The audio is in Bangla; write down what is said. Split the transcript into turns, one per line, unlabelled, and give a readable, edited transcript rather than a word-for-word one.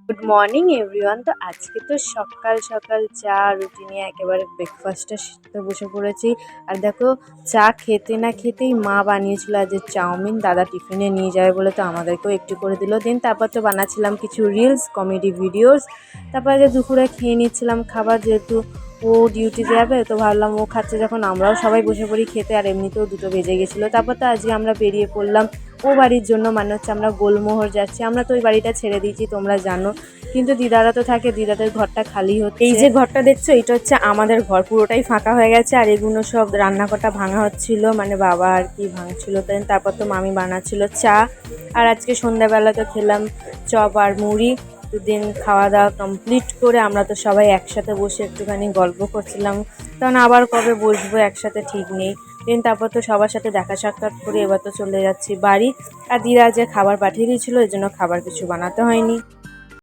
Good morning everyone. তো আজকে তো সকাল সকাল চা রুটি নিয়ে একেবারে ব্রেকফাস্টটা তো বসে পড়েছি। আর দেখো, চা খেতে না খেতেই মা বানিয়েছিল আজ চাউমিন, দাদা টিফিনে নিয়ে যাবে বলে, তো আমাদেরকেও একটু করে দিল। দেন তারপর তো বানাচ্ছিলাম কিছু রিলস, কমেডি ভিডিওস। তারপরে যে দুপুরে খেয়ে নিচ্ছিলাম খাবার, যেহেতু ও ডিউটিতে যাবে, তো ভাবলাম ও খাচ্ছে যখন আমরাও সবাই বসে পড়ি খেতে। আর এমনিতেও 2টো বেজে গেছিলো। তারপর তো আজকে আমরা বেরিয়ে পড়লাম ও বাড়ির জন্য, মানে হচ্ছে আমরা গোলমোহর যাচ্ছি। আমরা তো ওই বাড়িটা ছেড়ে দিয়েছি, তোমরা জানো, কিন্তু দিদারা তো থাকে, দিদাদের ঘরটা খালি হচ্ছে। এই যে ঘরটা দেখছো, এটা হচ্ছে আমাদের ঘর, পুরোটাই ফাঁকা হয়ে গেছে। আর এগুলো সব রান্নাঘরটা ভাঙা হচ্ছিল, মানে বাবা আর কি ভাঙছিল। তারপর তো মামি বানাচ্ছিল চা। আর আজকে সন্ধ্যাবেলা তো খেলাম চপ আর মুড়ি। দুদিন খাওয়া দাওয়া কমপ্লিট করে আমরা তো সবাই একসাথে বসে একটুখানি গল্প করছিলাম, কারণ আবার কবে বসবো একসাথে ঠিক নেই। তারপর তো সবার সাথে দেখা সাক্ষাৎ করে এবার তো চলে যাচ্ছি বাড়ি। আর দিদা যে খাবার পাঠিয়ে দিয়েছিল, এর জন্য খাবার কিছু বানাতে হয়নি।